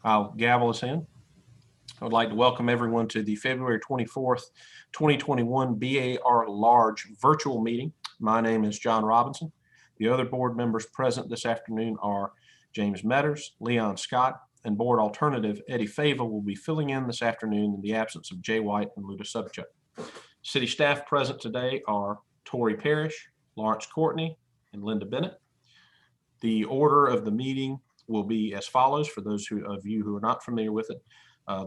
I'll gavel us in. I would like to welcome everyone to the February 24th, 2021 BAR Large virtual meeting. My name is John Robinson. The other board members present this afternoon are James Metters, Leon Scott, and board alternative Eddie Fava will be filling in this afternoon in the absence of Jay White and Luda Subchuk. City staff present today are Tori Parrish, Lawrence Courtney, and Linda Bennett. The order of the meeting will be as follows for those of you who are not familiar with it.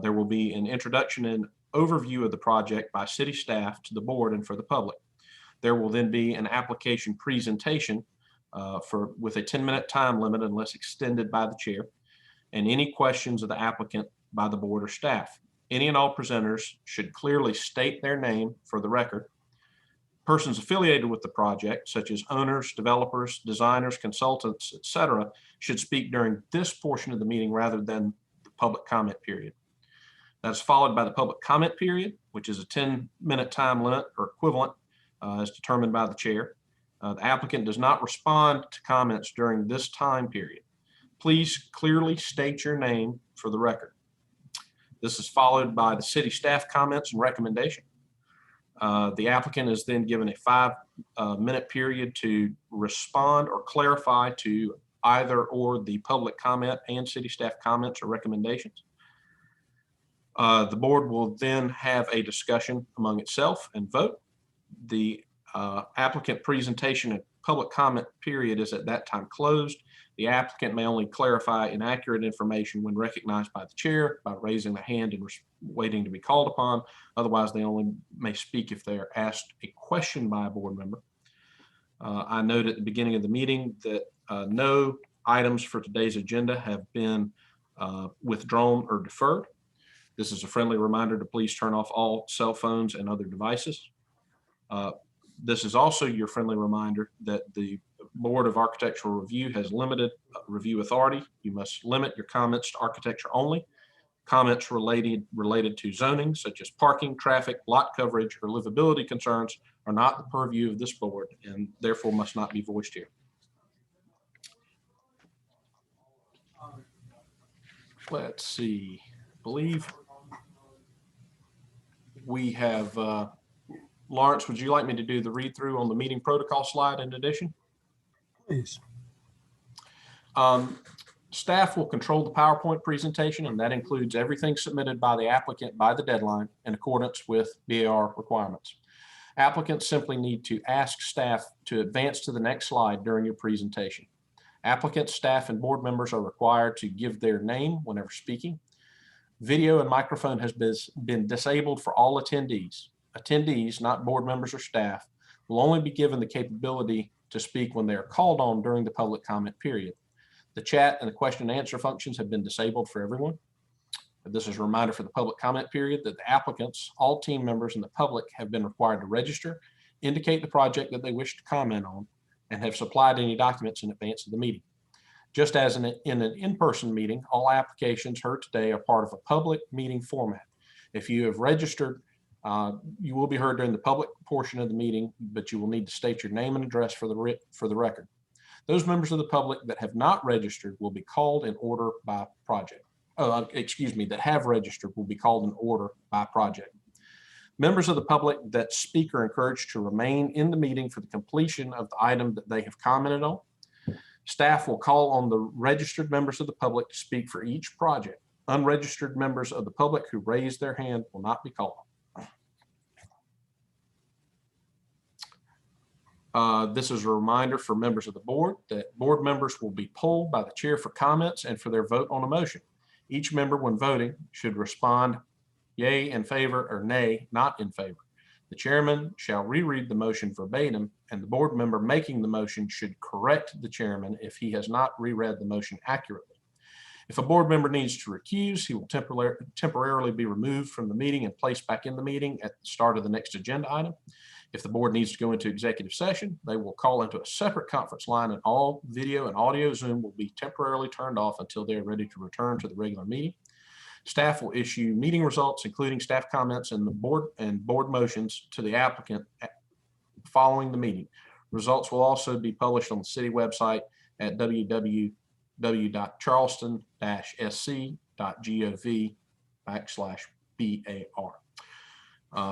There will be an introduction and overview of the project by city staff to the board and for the public. There will then be an application presentation with a 10-minute time limit unless extended by the chair, and any questions of the applicant by the board or staff. Any and all presenters should clearly state their name for the record. Persons affiliated with the project, such as owners, developers, designers, consultants, etc., should speak during this portion of the meeting rather than the public comment period. That's followed by the public comment period, which is a 10-minute time limit or equivalent as determined by the chair. The applicant does not respond to comments during this time period. Please clearly state your name for the record. This is followed by the city staff comments and recommendation. The applicant is then given a 5-minute period to respond or clarify to either or the public comment and city staff comments or recommendations. The board will then have a discussion among itself and vote. The applicant presentation and public comment period is at that time closed. The applicant may only clarify inaccurate information when recognized by the chair by raising the hand and waiting to be called upon. Otherwise, they only may speak if they are asked a question by a board member. I noted at the beginning of the meeting that no items for today's agenda have been withdrawn or deferred. This is a friendly reminder to please turn off all cell phones and other devices. This is also your friendly reminder that the Board of Architectural Review has limited review authority. You must limit your comments to architecture only. Comments related to zoning, such as parking, traffic, lot coverage, or livability concerns are not the purview of this board and therefore must not be voiced here. Let's see, I believe we have, Lawrence, would you like me to do the read through on the meeting protocol slide in addition? Please. Staff will control the PowerPoint presentation, and that includes everything submitted by the applicant by the deadline in accordance with BAR requirements. Applicants simply need to ask staff to advance to the next slide during your presentation. Applicants, staff, and board members are required to give their name whenever speaking. Video and microphone has been disabled for all attendees. Attendees, not board members or staff, will only be given the capability to speak when they are called on during the public comment period. The chat and the question and answer functions have been disabled for everyone. This is a reminder for the public comment period that the applicants, all team members, and the public have been required to register, indicate the project that they wish to comment on, and have supplied any documents in advance of the meeting. Just as in an in-person meeting, all applications heard today are part of a public meeting format. If you have registered, you will be heard during the public portion of the meeting, but you will need to state your name and address for the record. Those members of the public that have not registered will be called in order by project. That have registered will be called in order by project. Members of the public that speak are encouraged to remain in the meeting for the completion of the item that they have commented on. Staff will call on the registered members of the public to speak for each project. Unregistered members of the public who raise their hand will not be called. This is a reminder for members of the board that board members will be polled by the chair for comments and for their vote on a motion. Each member, when voting, should respond yay in favor or nay, not in favor. The chairman shall reread the motion verbatim, and the board member making the motion should correct the chairman if he has not reread the motion accurately. If a board member needs to recuse, he will temporarily be removed from the meeting and placed back in the meeting at the start of the next agenda item. If the board needs to go into executive session, they will call into a separate conference line, and all video and audio Zoom will be temporarily turned off until they are ready to return to the regular meeting. Staff will issue meeting results, including staff comments and the board motions to the applicant following the meeting. Results will also be published on the city website at www.charleston-sc bar.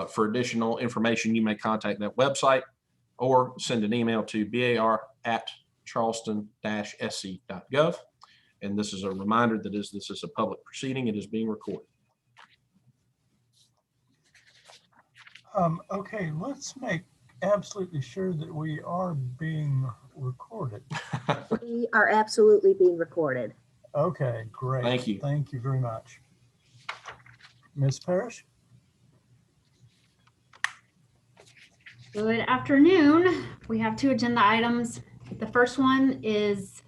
For additional information, you may contact that website or send an email to bar@charleston-sc.gov. And this is a reminder that this is a public proceeding. It is being recorded. Okay, let's make absolutely sure that we are being recorded. We are absolutely being recorded. Okay, great. Thank you. Thank you very much. Ms. Parrish? Good afternoon. We have two agenda items. The first one is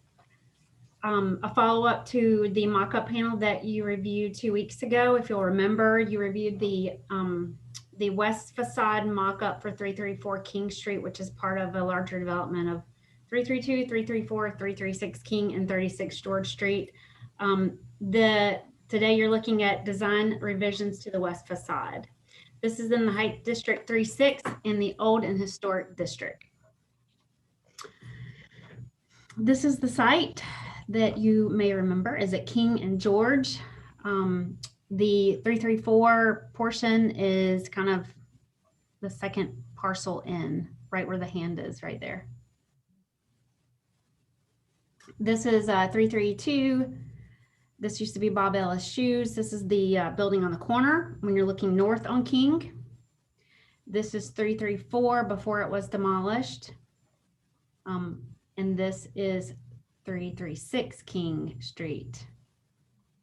a follow-up to the mock-up panel that you reviewed 2 weeks ago. If you'll remember, you reviewed the west facade mock-up for 334 King Street, which is part of a larger development of 332, 334, 336 King, and 36 George Street. Today you're looking at design revisions to the west facade. This is in the Heights District 36 in the Old and Historic District. This is the site that you may remember is at King and George. The 334 portion is kind of the second parcel in, right where the hand is, right there. This is 332. This used to be Bob Ellis Shoes. This is the building on the corner when you're looking north on King. This is 334 before it was demolished. And this is 336 King Street.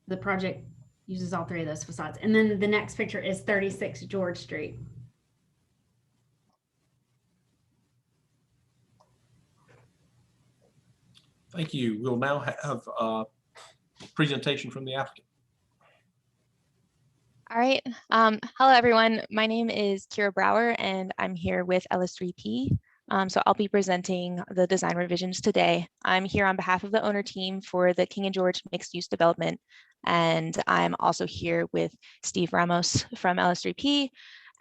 The project uses all three of those facades. And then the next picture is 36 George Street. Thank you. We'll now have a presentation from the applicant. All right. Hello, everyone. My name is Kira Brower, and I'm here with LS3P. So I'll be presenting the design revisions today. I'm here on behalf of the owner team for the King and George mixed use development. And I'm also here with Steve Ramos from LS3P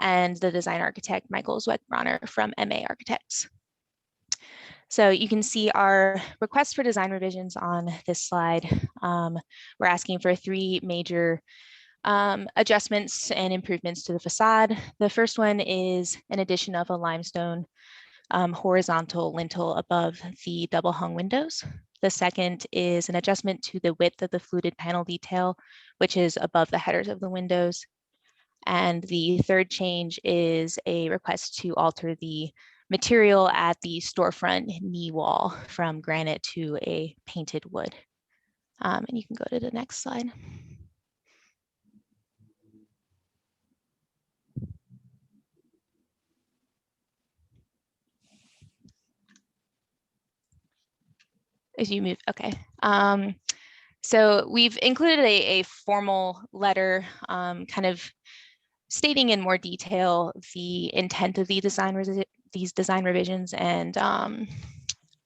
and the design architect, Michael Zwetbronner from MA Architects. So you can see our request for design revisions on this slide. We're asking for three major adjustments and improvements to the facade. The first one is an addition of a limestone horizontal lintel above the double hung windows. The second is an adjustment to the width of the fluted panel detail, which is above the headers of the windows. And the third change is a request to alter the material at the storefront knee wall from granite to a painted wood. And you can go to the next slide. As you move, okay. So we've included a formal letter kind of stating in more detail the intent of the these design revisions and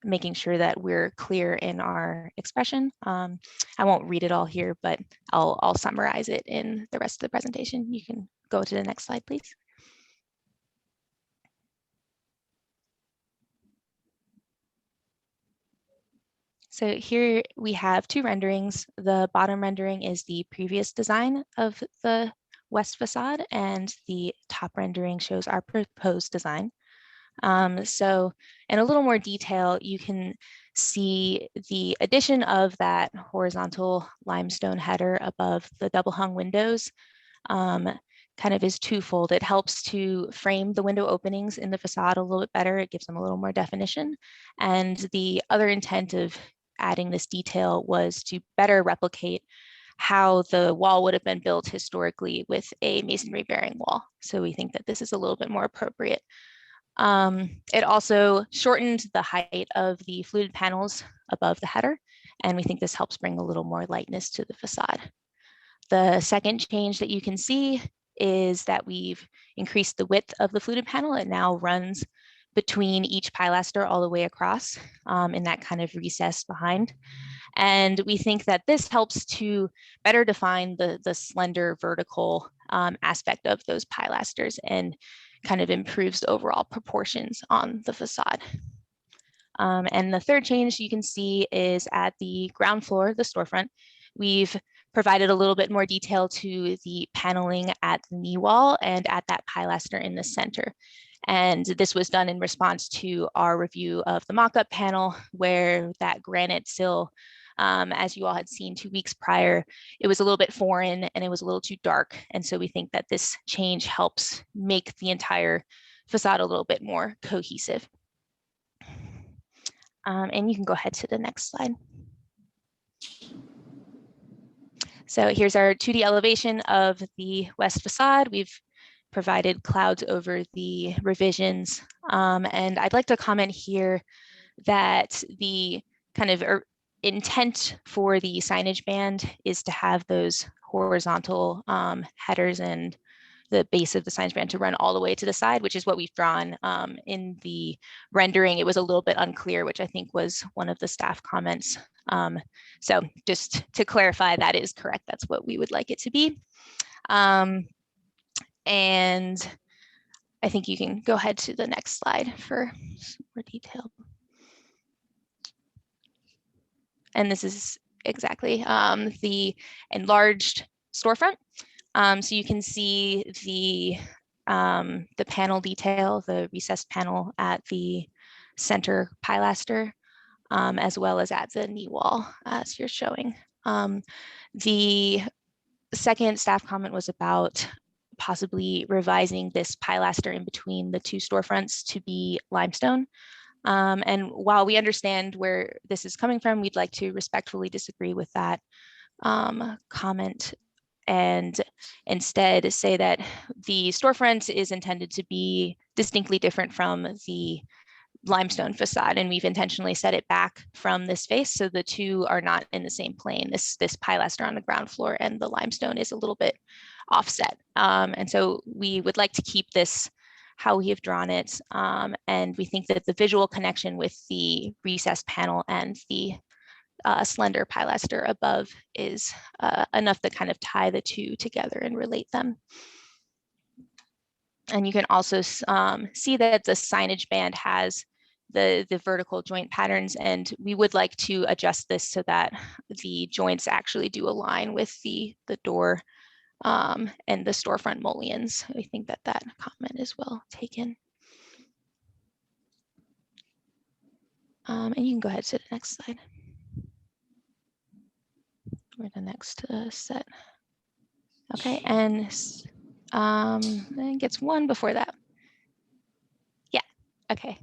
making sure that we're clear in our expression. I won't read it all here, but I'll summarize it in the rest of the presentation. You can go to the next slide, please. So here we have two renderings. The bottom rendering is the previous design of the west facade, and the top rendering shows our proposed design. So in a little more detail, you can see the addition of that horizontal limestone header above the double hung windows kind of is twofold. It helps to frame the window openings in the facade a little bit better. It gives them a little more definition. And the other intent of adding this detail was to better replicate how the wall would have been built historically with a masonry bearing wall. So we think that this is a little bit more appropriate. It also shortened the height of the fluted panels above the header, and we think this helps bring a little more lightness to the facade. The second change that you can see is that we've increased the width of the fluted panel. It now runs between each pilaster all the way across in that kind of recess behind. And we think that this helps to better define the slender vertical aspect of those pilasters and kind of improves the overall proportions on the facade. And the third change you can see is at the ground floor, the storefront. We've provided a little bit more detail to the paneling at the knee wall and at that pilaster in the center. And this was done in response to our review of the mock-up panel, where that granite sill, as you all had seen 2 weeks prior, it was a little bit foreign and it was a little too dark. And so we think that this change helps make the entire facade a little bit more cohesive. And you can go ahead to the next slide. So here's our 2D elevation of the west facade. We've provided clouds over the revisions. And I'd like to comment here that the kind of intent for the signage band is to have those horizontal headers and the base of the signage band to run all the way to the side, which is what we've drawn in the rendering. It was a little bit unclear, which I think was one of the staff comments. So just to clarify, that is correct. That's what we would like it to be. And I think you can go ahead to the next slide for some more detail. And this is exactly the enlarged storefront. So you can see the panel detail, the recessed panel at the center pilaster, as well as at the knee wall, as you're showing. The second staff comment was about possibly revising this pilaster in between the 2 storefronts to be limestone. And while we understand where this is coming from, we'd like to respectfully disagree with that comment and instead say that the storefront is intended to be distinctly different from the limestone facade, and we've intentionally set it back from this face so the 2 are not in the same plane. This pilaster on the ground floor and the limestone is a little bit offset, and so we would like to keep this how we have drawn it, and we think that the visual connection with the recessed panel and the slender pilaster above is enough to kind of tie the 2 together and relate them. And you can also see that the signage band has the vertical joint patterns, and we would like to adjust this so that the joints actually do align with the door and the storefront mullions. I think that that comment is well taken. And you can go ahead to the next slide. Or the next set. Okay, and then gets one before that. Yeah, okay.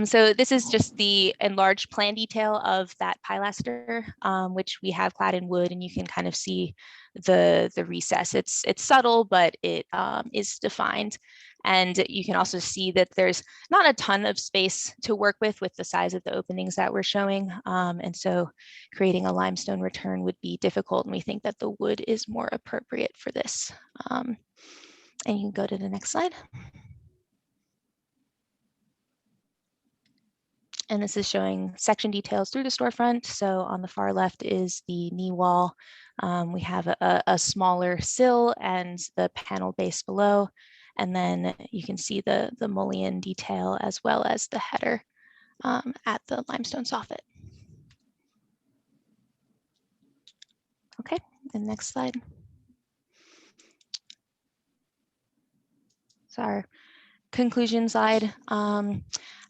So this is just the enlarged plan detail of that pilaster, which we have clad in wood, and you can kind of see the recess. It's subtle, but it is defined. And you can also see that there's not a ton of space to work with the size of the openings that we're showing. And so creating a limestone return would be difficult, and we think that the wood is more appropriate for this. And you can go to the next slide. And this is showing section details through the storefront. So on the far left is the knee wall. We have a smaller sill and the panel base below. And then you can see the mullion detail as well as the header at the limestone soffit. Okay, and next slide. So our conclusion slide.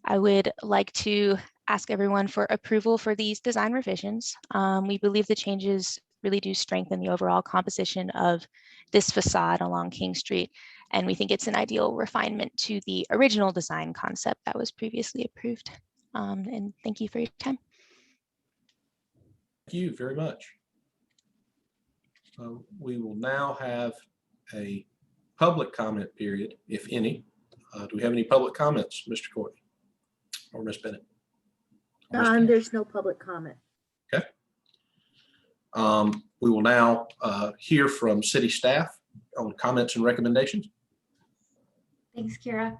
I would like to ask everyone for approval for these design revisions. We believe the changes really do strengthen the overall composition of this facade along King Street, and we think it's an ideal refinement to the original design concept that was previously approved. And thank you for your time. Thank you very much. We will now have a public comment period, if any. Do we have any public comments, Mr. Courtney or Ms. Bennett? Or Ms. Bennett? There's no public comment. Okay. We will now hear from city staff on comments and recommendations. Thanks, Kira.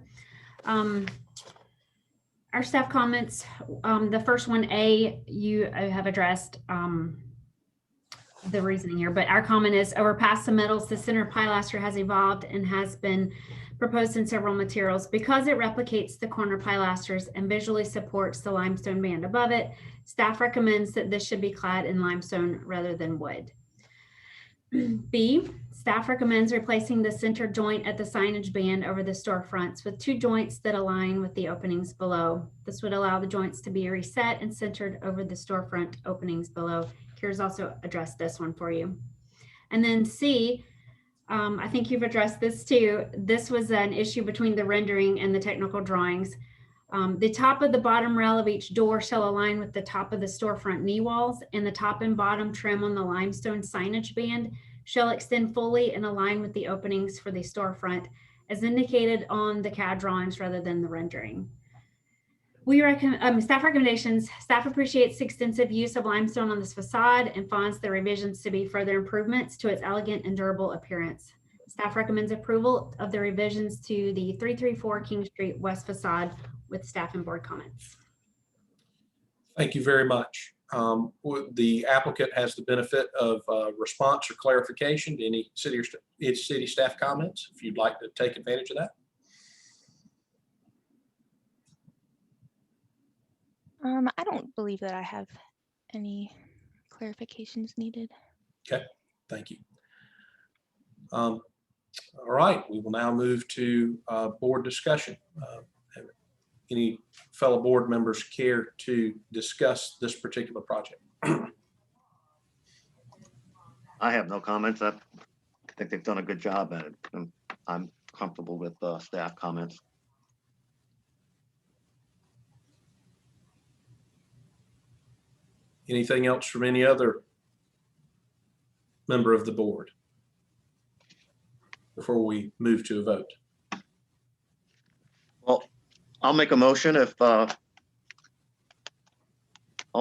Our staff comments, the first one, A, you have addressed the reasoning here, but our comment is over past the metals, the center pilaster has evolved and has been proposed in several materials. Because it replicates the corner pilasters and visually supports the limestone band above it, staff recommends that this should be clad in limestone rather than wood. B, staff recommends replacing the center joint at the signage band over the storefronts with 2 joints that align with the openings below. This would allow the joints to be reset and centered over the storefront openings below. Kira's also addressed this one for you. And then C, I think you've addressed this too. This was an issue between the rendering and the technical drawings. The top of the bottom rail of each door shall align with the top of the storefront knee walls, and the top and bottom trim on the limestone signage band shall extend fully and align with the openings for the storefront as indicated on the CAD drawings rather than the rendering. We recommend staff recommendations. Staff appreciates the extensive use of limestone on this facade and finds the revisions to be further improvements to its elegant and durable appearance. Staff recommends approval of the revisions to the 334 King Street West facade with staff and board comments. Thank you very much. The applicant has the benefit of response or clarification to any city staff comments, if you'd like to take advantage of that. I don't believe that I have any clarifications needed. Okay, thank you. All right, we will now move to board discussion. Any fellow board members care to discuss this particular project? I have no comments. I think they've done a good job at it. I'm comfortable with staff comments. Anything else from any other member of the board before we move to a vote? Well, I'll make a motion if I'll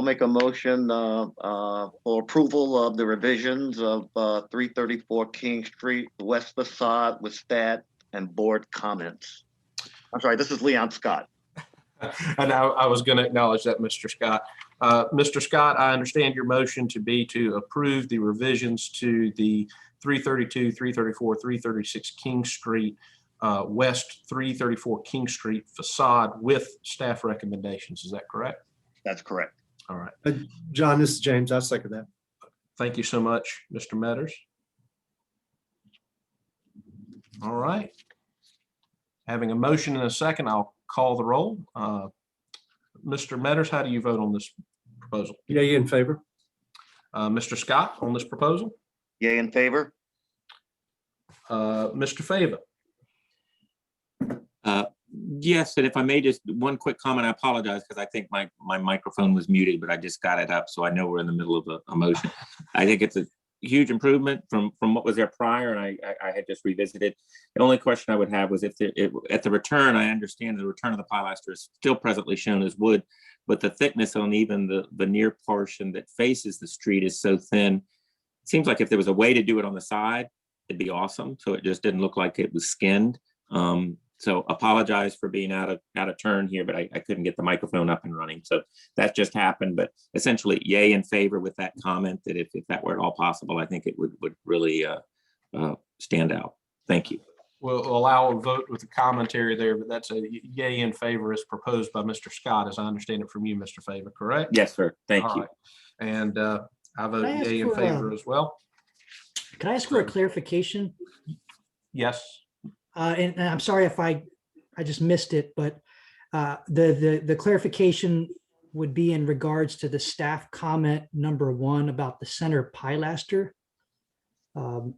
make a motion for approval of the revisions of 334 King Street West facade with stat and board comments. I'm sorry, this is Leon Scott. And I was going to acknowledge that, Mr. Scott. Mr. Scott, I understand your motion to be to approve the revisions to the 332, 334, 336 King Street, West 334 King Street facade with staff recommendations. Is that correct? That's correct. All right. John, this is James. I'll second that. Thank you so much, Mr. Metters. All right. Having a motion and a second, I'll call the roll. Mr. Metters, how do you vote on this proposal? Yay in favor. Mr. Scott, on this proposal? Yay in favor? Mr. Fava? Yes, and if I may, just one quick comment, I apologize because I think my microphone was muted, but I just got it up, so I know we're in the middle of a motion. I think it's a huge improvement from what was there prior, and I had just revisited. The only question I would have was if at the return, I understand the return of the pilaster is still presently shown as wood, but the thickness on even the veneer portion that faces the street is so thin. It seems like if there was a way to do it on the side, it'd be awesome. So it just didn't look like it was skinned. So apologize for being out of turn here, but I couldn't get the microphone up and running. So that just happened, but essentially yay in favor with that comment that if that were at all possible, I think it would really stand out. Thank you. We'll allow a vote with the commentary there, but that's a yay in favor as proposed by Mr. Scott, as I understand it from you, Mr. Favor, correct? Yes, sir. Thank All you. right. And I vote Can I ask yay in for, favor as well. Can I ask for a clarification? Yes. And I'm sorry if I just missed it, but the clarification would be in regards to the staff comment number 1 about the center pilaster, of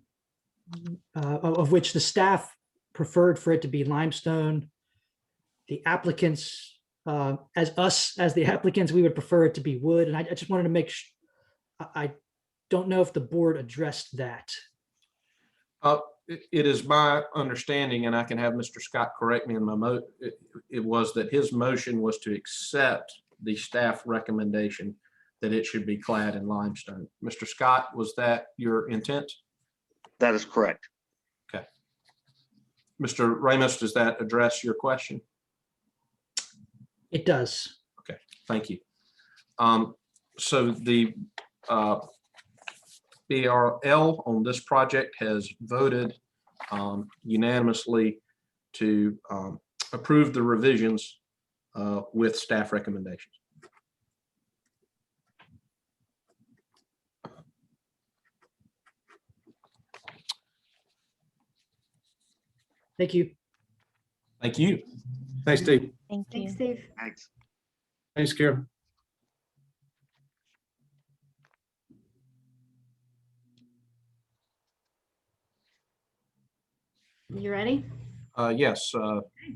which the staff preferred for it to be limestone. The applicants, as the applicants, we would prefer it to be wood. And I just wanted to make sure, I don't know if the board addressed that. It is my understanding, and I can have Mr. Scott correct me in my it was that his motion was to accept the staff recommendation that it should be clad in limestone. Mr. Scott, was that your intent? That is correct. Okay. Mr. Ramos, does that address your question? It does. Okay, thank you. So the BRL on this project has voted unanimously to approve the revisions with staff recommendations. Thank you. Thank you. Thanks, Steve. Thank you. Thanks, Steve. Thanks. Thanks, Karen. You ready? Yes,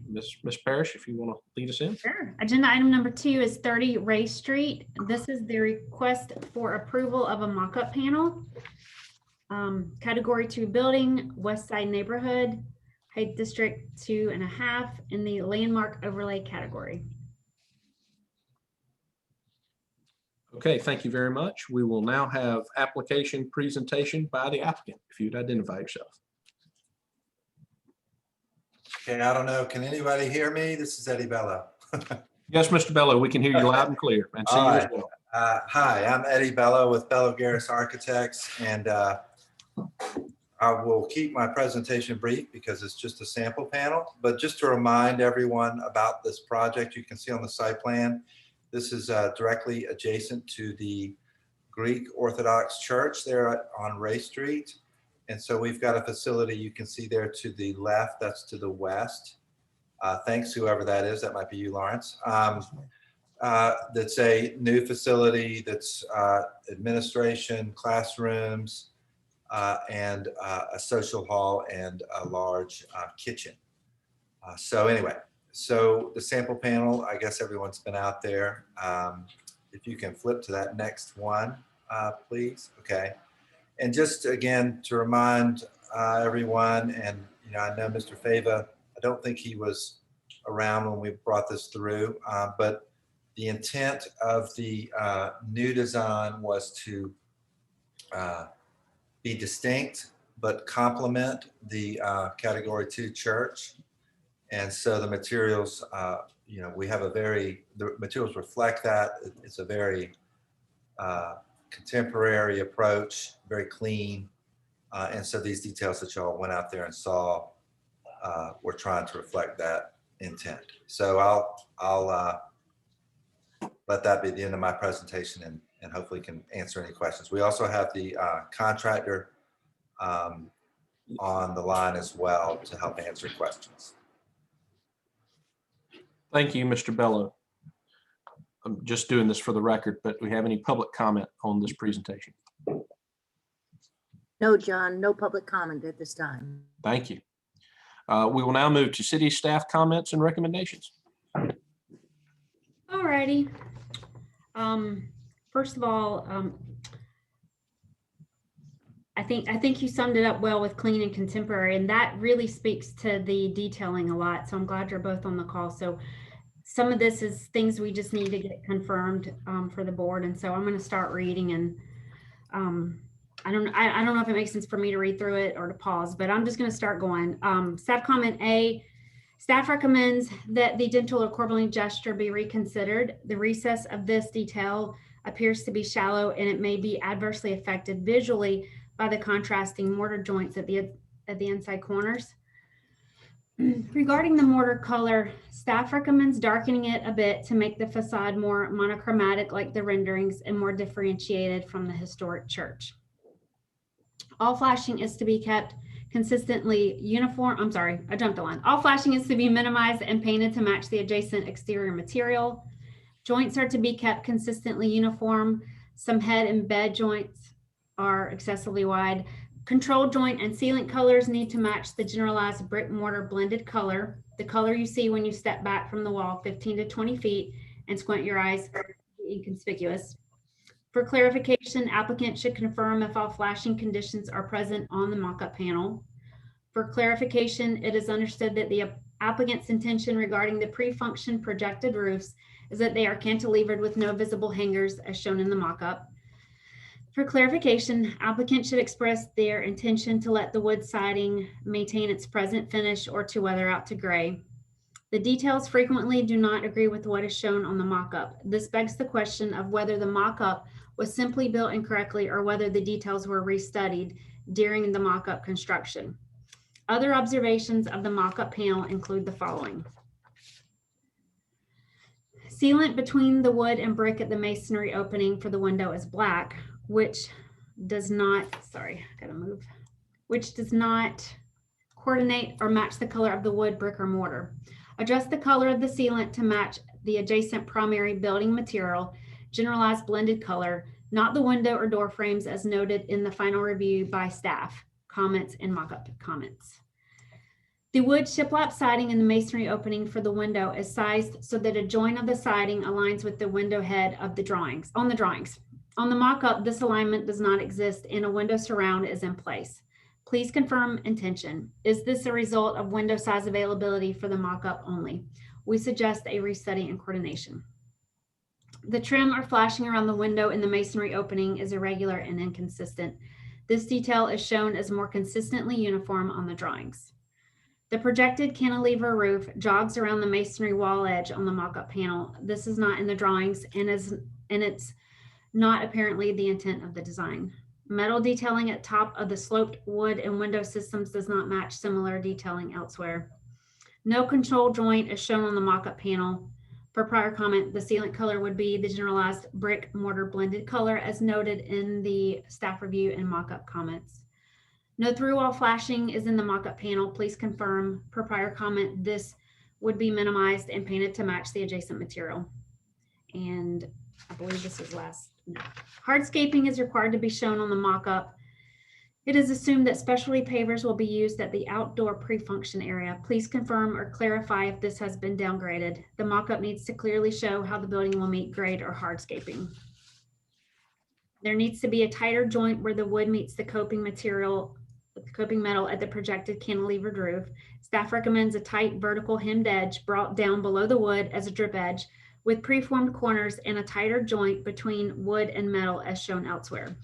Ms. Parrish, if you want to lead us in. Sure. Agenda item number 2 is 30 Ray Street. This is the request for approval of a mock-up panel. Category 2 building, West Side neighborhood, height district 2.5 in the landmark overlay category. Okay, thank you very much. We will now have application presentation by the applicant, if you'd identify yourself. Okay, I don't know. Can anybody hear me? This is Eddie Bello. Yes, Mr. Bello, we can hear you loud and clear and see you All as right. well. Hi, I'm Eddie Bello with Bello Garris Architects, and I will keep my presentation brief because it's just a sample panel. But just to remind everyone about this project, you can see on the site plan, this is directly adjacent to the Greek Orthodox Church there on Ray Street. And so we've got a facility you can see there to the left, that's to the west. Thanks, whoever that is. That might be you, Lawrence. That's a new facility that's administration, classrooms, and a social hall and a large kitchen. So anyway, so the sample panel, I guess everyone's been out there. If you can flip to that next one, please. Okay. And just again, to remind everyone, and I know Mr. Fava, I don't think he was around when we brought this through, but the intent of the new design was to be distinct, but complement the Category 2 church. And so the materials, we have the materials reflect that. It's a very contemporary approach, very clean. And so these details that y'all went out there and saw, we're trying to reflect that intent. So I'll let that be the end of my presentation and hopefully can answer any questions. We also have the contractor on the line as well to help answer questions. Thank you, Mr. Bello. I'm just doing this for the record, but do we have any public comment on this presentation? No, John, no public comment at this time. Thank you. We will now move to city staff comments and recommendations. All righty. First of all, I think you summed it up well with clean and contemporary, and that really speaks to the detailing a lot. So I'm glad you're both on the call. So some of this is things we just need to get confirmed for the board. And so I'm going to start reading, and I don't know if it makes sense for me to read through it or to pause, but I'm just going to start going. Staff comment A, staff recommends that the dental or corbelline gesture be reconsidered. The recess of this detail appears to be shallow, and it may be adversely affected visually by the contrasting mortar joints at the inside corners. Regarding the mortar color, staff recommends darkening it a bit to make the facade more monochromatic like the renderings and more differentiated from the historic church. All flashing is to be kept consistently uniform. I'm sorry, I jumped a line. All flashing is to be minimized and painted to match the adjacent exterior material. Joints are to be kept consistently uniform. Some head and bed joints are excessively wide. Control joint and sealant colors need to match the generalized brick mortar blended color, the color you see when you step back from the wall 15 to 20 feet and squint your eyes, inconspicuous. For clarification, applicant should confirm if all flashing conditions are present on the mock-up panel. For clarification, it is understood that the applicant's intention regarding the pre-function projected roofs is that they are cantilevered with no visible hangers as shown in the mock-up. For clarification, applicant should express their intention to let the wood siding maintain its present finish or to weather out to gray. The details frequently do not agree with what is shown on the mock-up. This begs the question of whether the mock-up was simply built incorrectly or whether the details were restudied during the mock-up construction. Other observations of the mock-up panel include the following. Sealant between the wood and brick at the masonry opening for the window is black, which does not coordinate or match the color of the wood, brick, or mortar. Adjust the color of the sealant to match the adjacent primary building material, generalized blended color, not the window or door frames as noted in the final review by staff, comments, and mock-up comments. The wood shiplap siding in the masonry opening for the window is sized so that a joint of the siding aligns with the window head of the drawings, on the drawings. On the mock-up, this alignment does not exist and a window surround is in place. Please confirm intention. Is this a result of window size availability for the mock-up only? We suggest a restudy and coordination. The trim or flashing around the window in the masonry opening is irregular and inconsistent. This detail is shown as more consistently uniform on the drawings. The projected cantilever roof jogs around the masonry wall edge on the mock-up panel. This is not in the drawings and it's not apparently the intent of the design. Metal detailing at top of the sloped wood and window systems does not match similar detailing elsewhere. No control joint is shown on the mock-up panel. For prior comment, the sealant color would be the generalized brick mortar blended color as noted in the staff review and mock-up comments. No through-wall flashing is in the mock-up panel. Please confirm. Per prior comment, this would be minimized and painted to match the adjacent material. And I believe this is last. No. Hardscaping is required to be shown on the mock-up. It is assumed that specialty pavers will be used at the outdoor pre-function area. Please confirm or clarify if this has been downgraded. The mock-up needs to clearly show how the building will meet grade or hardscaping. There needs to be a tighter joint where the wood meets the coping material, the coping metal at the projected cantilevered roof. Staff recommends a tight vertical hemmed edge brought down below the wood as a drip edge with preformed corners and a tighter joint between wood and metal as shown elsewhere.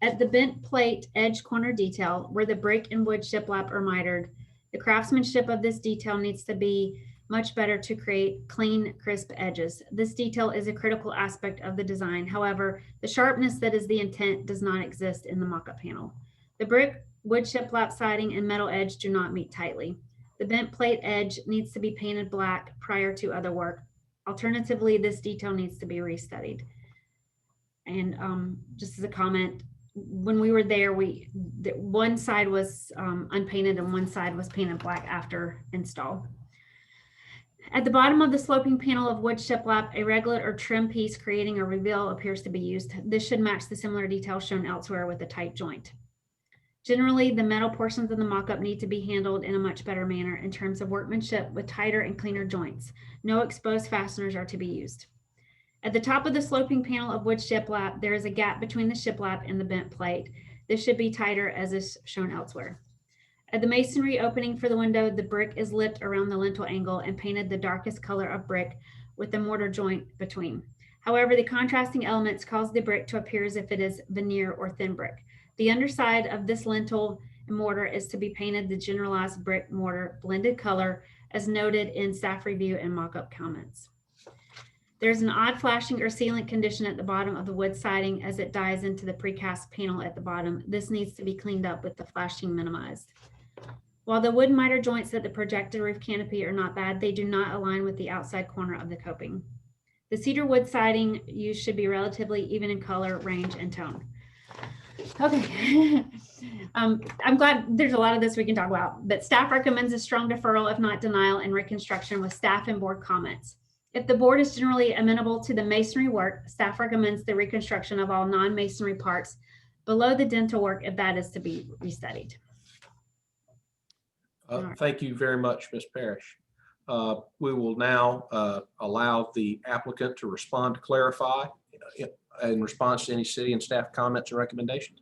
At the bent plate edge corner detail where the brick and wood shiplap are mitered, the craftsmanship of this detail needs to be much better to create clean, crisp edges. This detail is a critical aspect of the design. However, the sharpness that is the intent does not exist in the mock-up panel. The brick, wood shiplap siding, and metal edge do not meet tightly. The bent plate edge needs to be painted black prior to other work. Alternatively, this detail needs to be restudied. And just as a comment, when we were there, one side was unpainted and one side was painted black after install. At the bottom of the sloping panel of wood shiplap, a reglet or trim piece creating a reveal appears to be used. This should match the similar detail shown elsewhere with a tight joint. Generally, the metal portions of the mock-up need to be handled in a much better manner in terms of workmanship with tighter and cleaner joints. No exposed fasteners are to be used. At the top of the sloping panel of wood shiplap, there is a gap between the shiplap and the bent plate. This should be tighter as is shown elsewhere. At the masonry opening for the window, the brick is lipped around the lintel angle and painted the darkest color of brick with the mortar joint between. However, the contrasting elements cause the brick to appear as if it is veneer or thin brick. The underside of this lintel and mortar is to be painted the generalized brick mortar blended color as noted in staff review and mock-up comments. There's an odd flashing or sealant condition at the bottom of the wood siding as it dies into the precast panel at the bottom. This needs to be cleaned up with the flashing minimized. While the wood miter joints at the projected roof canopy are not bad, they do not align with the outside corner of the coping. The cedar wood siding used should be relatively even in color, range, and tone. Okay, I'm glad there's a lot of this we can talk about, but staff recommends a strong deferral, if not denial, and reconstruction with staff and board comments. If the board is generally amenable to the masonry work, staff recommends the reconstruction of all non-masonry parts below the dental work if that is to be restudied. Thank you very much, Ms. Parrish. We will now allow the applicant to respond to clarify in response to any city and staff comments or recommendations.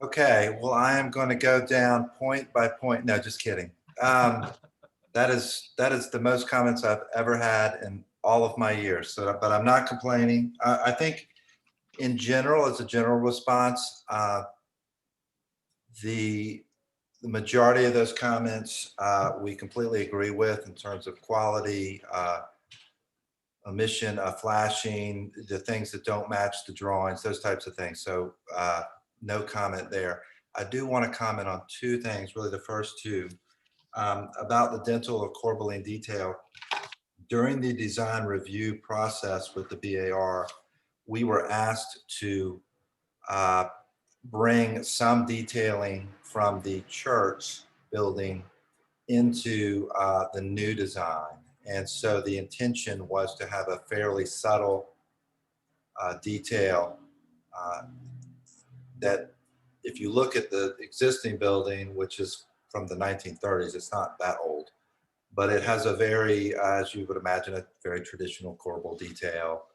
Okay, well, I am going to go down point by point. No, just kidding. That is the most comments I've ever had in all of my years. So, but I'm not complaining. I think in general, as a general response, the majority of those comments we completely agree with in terms of quality, omission, flashing, the things that don't match the drawings, those types of things. So no comment there. I do want to comment on two things, really the first two, about the dental or corbeline detail. During the design review process with the BAR, we were asked to bring some detailing from the church building into the new design. And so the intention was to have a fairly subtle detail that if you look at the existing building, which is from the 1930s, it's not that old, but it has a very, as you would imagine, a very traditional corbel detail,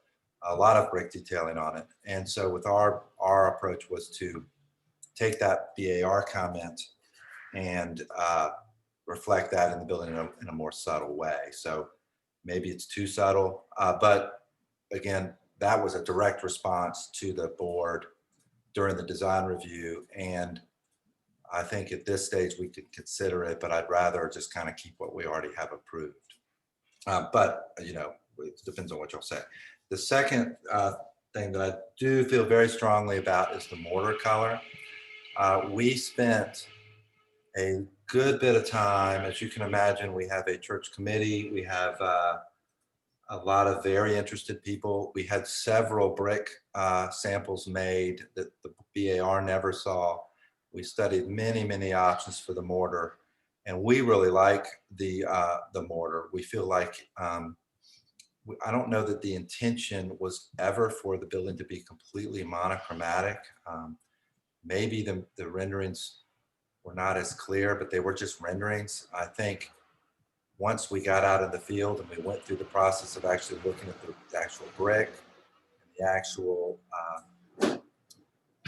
a lot of brick detailing on it. And so with our approach was to take that BAR comment and reflect that in the building in a more subtle way. So maybe it's too subtle, but again, that was a direct response to the board during the design review. And I think at this stage we could consider it, but I'd rather just kind of keep what we already have approved. But, you know, it depends on what y'all say. The second thing that I do feel very strongly about is the mortar color. We spent a good bit of time, as you can imagine. We have a church committee. We have a lot of very interested people. We had several brick samples made that the BAR never saw. We studied many, many options for the mortar, and we really like the mortar. We feel like, I don't know that the intention was ever for the building to be completely monochromatic. Maybe the renderings were not as clear, but they were just renderings. I think once we got out in the field and we went through the process of actually looking at the actual brick, and the actual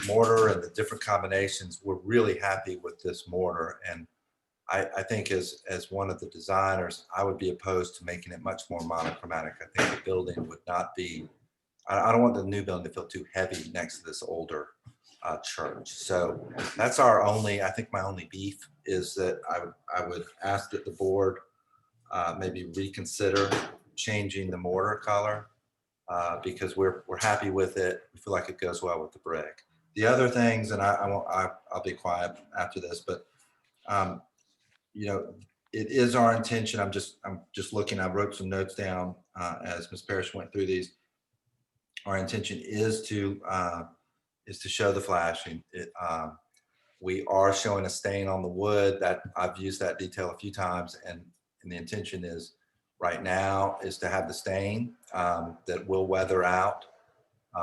mortar and the different combinations, we're really happy with this mortar. And I think as one of the designers, I would be opposed to making it much more monochromatic. I think the building would not be, I don't want the new building to feel too heavy next to this older church. So that's our only, I think my only beef is that I would ask that the board maybe reconsider changing the mortar color because we're happy with it. We feel like it goes well with the brick. The other things, and I'll be quiet after this, but you know, it is our intention. I'm just looking. I wrote some notes down as Ms. Parrish went through these. Our intention is to show the flashing. We are showing a stain on the wood. That I've used that detail a few times, and the intention is right now is to have the stain that will weather out,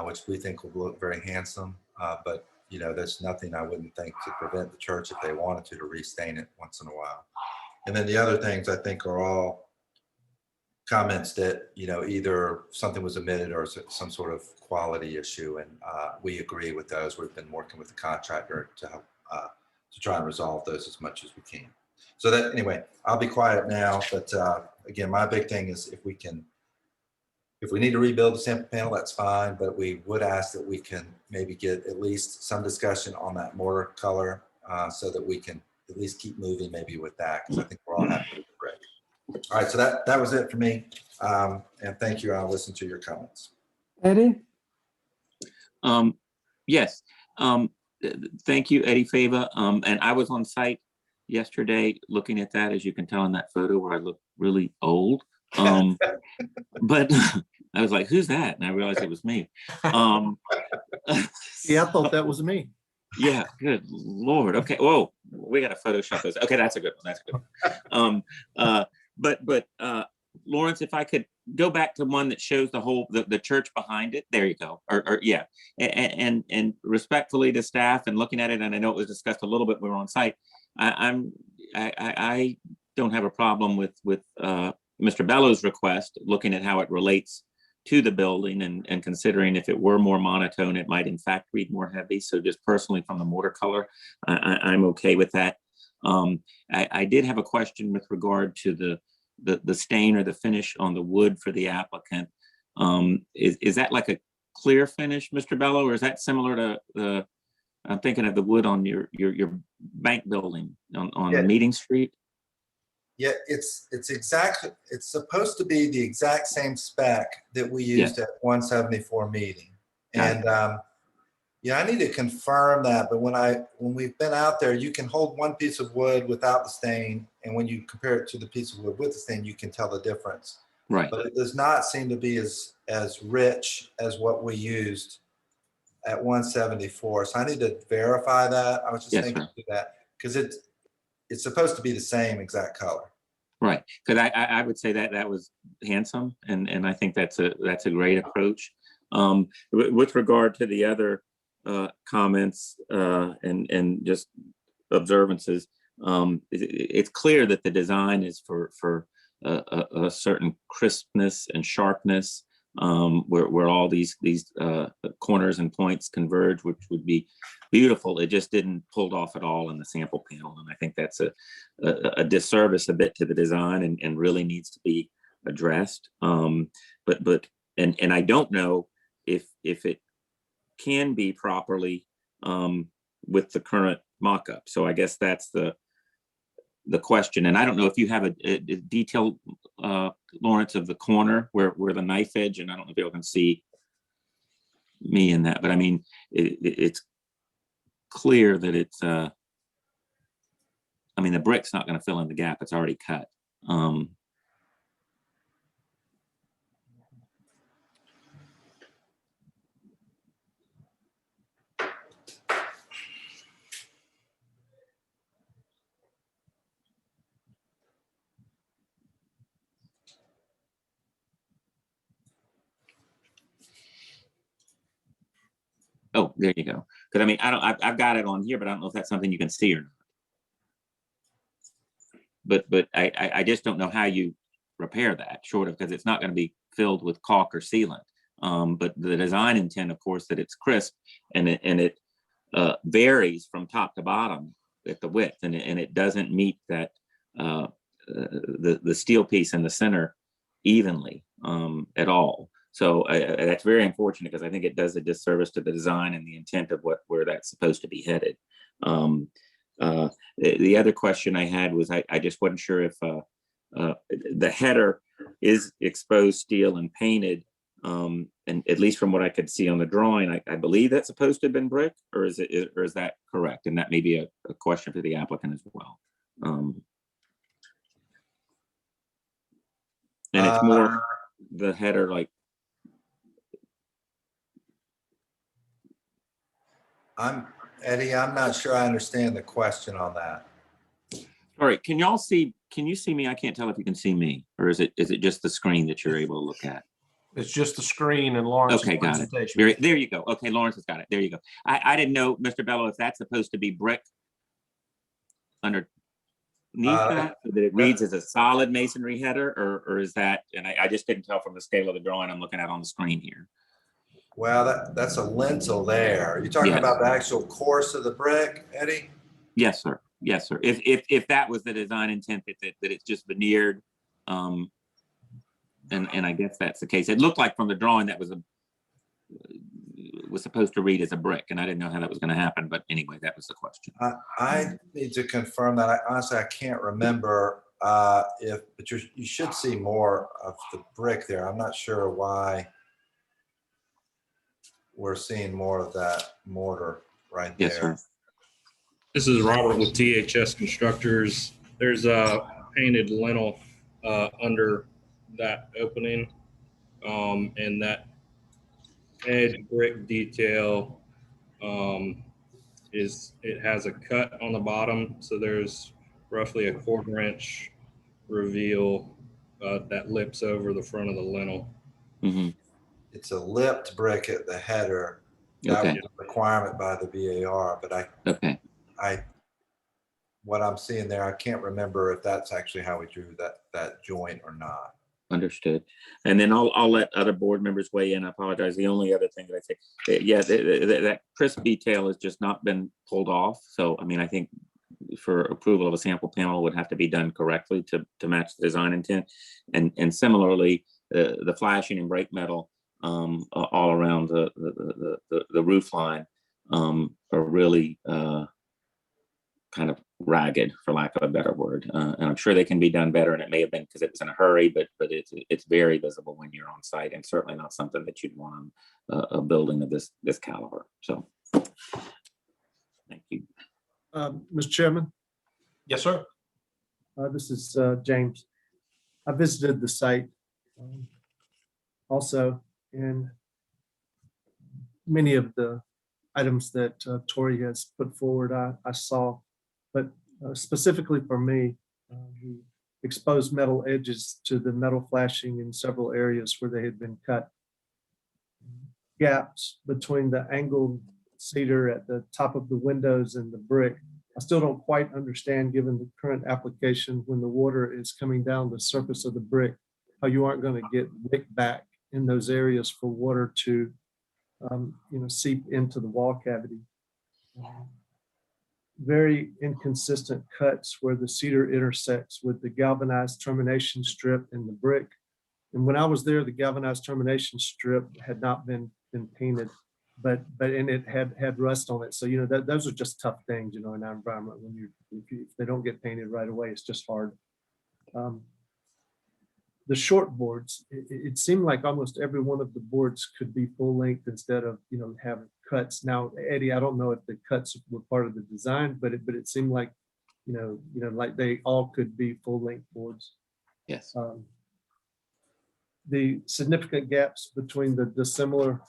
which we think will look very handsome. But you know, there's nothing I wouldn't think to prevent the church if they wanted to restain it once in a while. And then the other things I think are all comments that, you know, either something was omitted or some sort of quality issue. And we agree with those. We've been working with the contractor to help to try and resolve those as much as we can. So that, anyway, I'll be quiet now. But again, my big thing is if we need to rebuild the sample panel, that's fine, but we would ask that we can maybe get at least some discussion on that mortar color so that we can at least keep moving maybe with that, because I think we're all happy with the brick. All right, so that was it for me. And thank you. I'll listen to your comments. Eddie? Yes. Thank you, Eddie Fava. And I was on site yesterday looking at that, as you can tell in that photo where I look really old. But I was like, who's that? And I realized it was me. Yeah, I thought that was me. Yeah, good Lord. Okay. Whoa, we got to Photoshop this. Okay, that's a good one. That's a good one. But Lawrence, if I could go back to one that shows the whole the church behind it. There you go. Or yeah. And respectfully to staff and looking at it, and I know it was discussed a little bit when we were on site. I don't have a problem with Mr. Bellows' request, looking at how it relates to the building and considering if it were more monotone, it might in fact read more heavy. So just personally from the mortar color, I'm okay with that. I did have a question with regard to the stain or the finish on the wood for the applicant. Is that like a clear finish, Mr. Bello, or is that similar to I'm thinking of the wood on your bank building on Yeah. Meeting Street? Yeah, it's supposed to be the exact same spec that we used at 174 Meeting. And yeah, I need to confirm that, but when we've been out there, you can hold one piece of wood without the stain, and when you compare it to the piece of wood with the stain, you can tell the difference. Right. But it does not seem to be as rich as what we used at 174. So I need to verify that. I was just Yes, thinking sir. of that because it's supposed to be the same exact color. Right, because I would say that that was handsome, and I think that's a great approach. With regard to the other comments and just observances, it's clear that the design is for a certain crispness and sharpness, where all these corners and points converge, which would be beautiful. It just didn't pulled off at all in the sample panel, and I think that's a disservice a bit to the design, and really needs to be addressed. But I don't know if it can be properly with the current mock-up. So I guess that's the question. And I don't know if you have a detailed, Lawrence, of the corner where the knife edge, and I don't know if people can see me in that, but I mean, it's clear that it's, I mean, the brick's not going to fill in the gap. It's already cut. Oh, there you go. Because I mean, I've got it on here, but I don't know if that's something you can see or not. But I just don't know how you repair that, short of, because it's not going to be filled with caulk or sealant. But the design intent, of course, that it's crisp, and it varies from top to bottom at the width, and it doesn't meet that the steel piece in the center evenly at all. So that's very unfortunate, because I think it does a disservice to the design and the intent of where that's supposed to be headed. The other question I had was I just wasn't sure if the header is exposed steel and painted, and at least from what I could see on the drawing, I believe that's supposed to have been brick, or is that correct? And that may be a question for the applicant as well. And it's more the header, like, Eddie, I'm not sure I understand the question on that. all right, can you see me? I can't tell if you can see me, or is it just the screen that you're able to look at? It's just the screen and Lawrence's Okay, got it. presentation. There you go. Okay, Lawrence has got it. There you go. I didn't know, Mr. Bello, if that's supposed to be brick underneath that, so that it reads as a solid masonry header, or is that, and I just didn't tell from the scale of the drawing I'm looking at on the screen here. Well, that's a lintel there. Are you talking Yes. about the actual course of the brick, Eddie? Yes, sir. Yes, sir. If that was the design intent, that it's just veneered, and I guess that's the case. It looked like from the drawing that was supposed to read as a brick, and I didn't know how that was going to happen. But anyway, that was the question. I need to confirm that. Honestly, I can't remember but you should see more of the brick there. I'm not sure why we're seeing more of that mortar right there. Yes, sir. This is Robert with THS Constructors. There's a painted lintel under that opening, and that edge brick detail it has a cut on the bottom, so there's roughly a 1/4 inch reveal that lips over the front of the lintel. Mm-hmm. It's a lipped brick at the header. That Okay. was a requirement by the VAR, but what I'm seeing there, I can't remember if that's actually how we drew that joint or not. Understood. And then I'll let other board members weigh in. I apologize. The only other thing that I say, yeah, that crisp detail has just not been pulled off. So, I mean, I think for approval of a sample panel would have to be done correctly to match the design intent. And similarly, the flashing and brake metal all around the roof line are really kind of ragged, for lack of a better word. And I'm sure they can be done better, and it may have been because it was in a hurry, but it's very visible when you're on site, and certainly not something that you'd want on a building of this caliber. So, thank you. Mr. Chairman, Yes, sir. this is James. I visited the site also, and many of the items that Tori has put forward, I saw. But specifically for me, the exposed metal edges to the metal flashing in several areas where they had been cut. Gaps between the angled cedar at the top of the windows and the brick. I still don't quite understand, given the current application, when the water is coming down the surface of the brick, how you aren't going to get wick back in those areas for water to seep into the wall cavity. Very inconsistent cuts where the cedar intersects with the galvanized termination strip in the brick. And when I was there, the galvanized termination strip had not been painted, but it had rust on it. So, those are just tough things, in our environment. When if they don't get painted right away, it's just hard. The short boards, it seemed like almost every one of the boards could be full length instead of, having cuts. Now, Eddie, I don't know if the cuts were part of the design, but it seemed like, like they all could be full length boards. Yes. The significant gaps between the dissimilar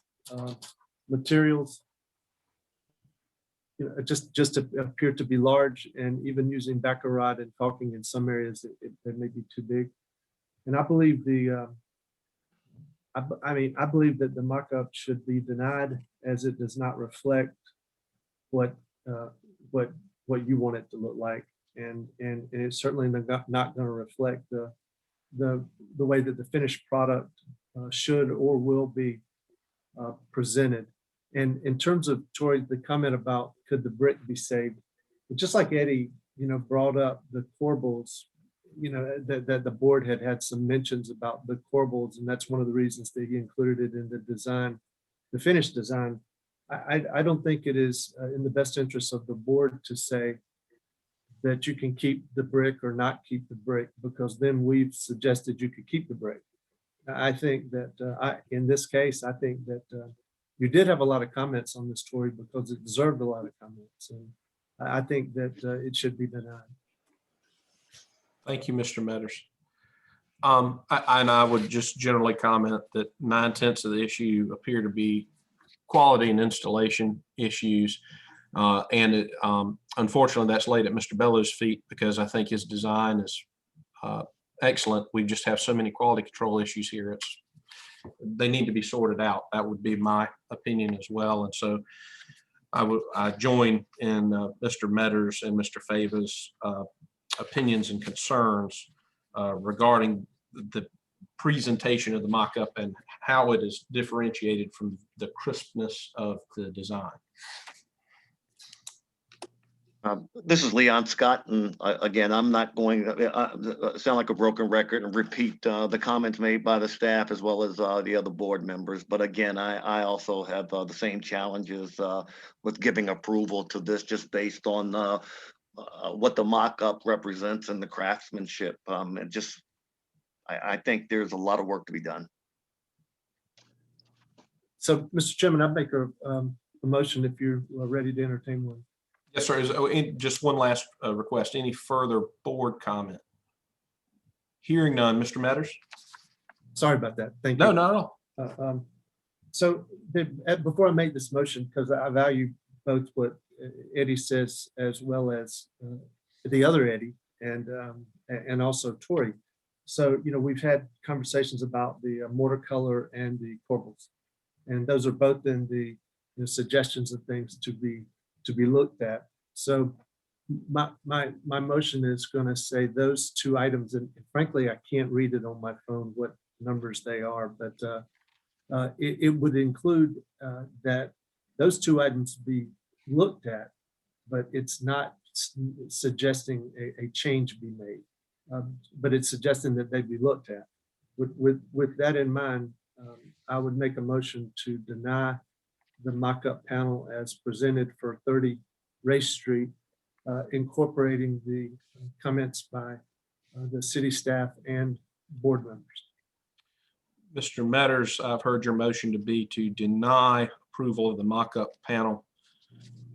materials, just appear to be large, and even using baccarat and caulking in some areas, it may be too big. And I believe I believe that the mock-up should be denied, as it does not reflect what you want it to look like, and it's certainly not going to reflect the way that the finished product should or will be presented. And in terms of Tori, the comment about could the brick be saved, just like Eddie, brought up the corbels, that the board had some mentions about the corbels, and that's one of the reasons that he included it in the design, the finished design. I don't think it is in the best interest of the board to say that you can keep the brick or not keep the brick, because then we've suggested you could keep the brick. I think that in this case, I think that you did have a lot of comments on this, Tori, because it deserved a lot of comments. And I think that it should be denied. Thank you, Mr. Metters. I would just generally comment that 9/10 of the issue appear to be quality and installation issues. Unfortunately, that's laid at Mr. Bellows' feet, because I think his design is excellent. We just have so many quality control issues here. They need to be sorted out. That would be my opinion as well. And so I join in Mr. Metters and Mr. Fava's opinions and concerns regarding the presentation of the mock-up and how it is differentiated from the crispness of the design. This is Leon Scott, and again, I'm not going to sound like a broken record and repeat the comments made by the staff as well as the other board members. But again, I also have the same challenges with giving approval to this, just based on what the mock-up represents and the craftsmanship. I think there's a lot of work to be done. So, Mr. Chairman, I'd make a motion if you're ready to entertain one. Yes, sir. Just one last request. Any further board comment? Hearing none. Mr. Metters? Sorry about that. Thank you. No, not at all. So before I make this motion, because I value both what Eddie says as well as the other Eddie and also Tori. So, we've had conversations about the mortar color and the corbels, and those are both in the suggestions of things to be looked at. So my motion is going to say those two items, and frankly, I can't read it on my phone what numbers they are, but it would include that those two items be looked at, but it's not suggesting a change be made, but it's suggesting that they be looked at. With that in mind, I would make a motion to deny the mock-up panel as presented for 30 Race Street, incorporating the comments by the city staff and board members. Mr. Metters, I've heard your motion to be to deny approval of the mock-up panel,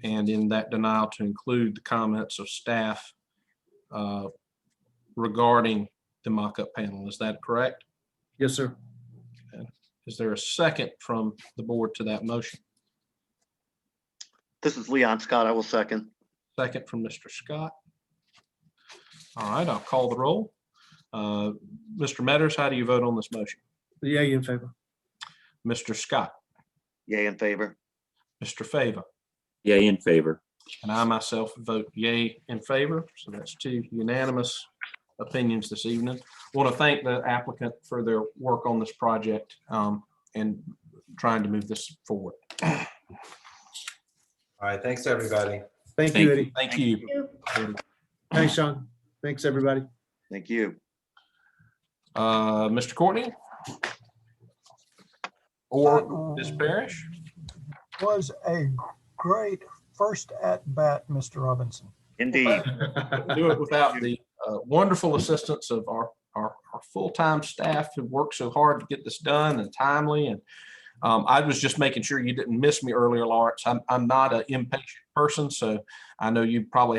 and in that denial to include the comments of staff regarding the mock-up panel. Is that correct? Yes, sir. Is there a second from the board to that motion? This is Leon Scott. I will second. Second from Mr. Scott. All right, I'll call the roll. Mr. Metters, how do you vote on this motion? Yay in favor. Mr. Scott, Yay in favor. Mr. Fava, Yay in favor. and I myself vote yay in favor. So that's two unanimous opinions this evening. Want to thank the applicant for their work on this project and trying to move this forward. All right, thanks, everybody. Thank Thank you, you. Eddie. Thank you. Thanks, Sean. Thanks, everybody. Thank you. Mr. Courtney? Or Ms. Parrish? Was a great first at bat, Mr. Robinson. Indeed. Do it without the wonderful assistance of our full-time staff who worked so hard to get this done and timely. And I was just making sure you didn't miss me earlier, Lawrence. I'm not an impatient person, so I know you probably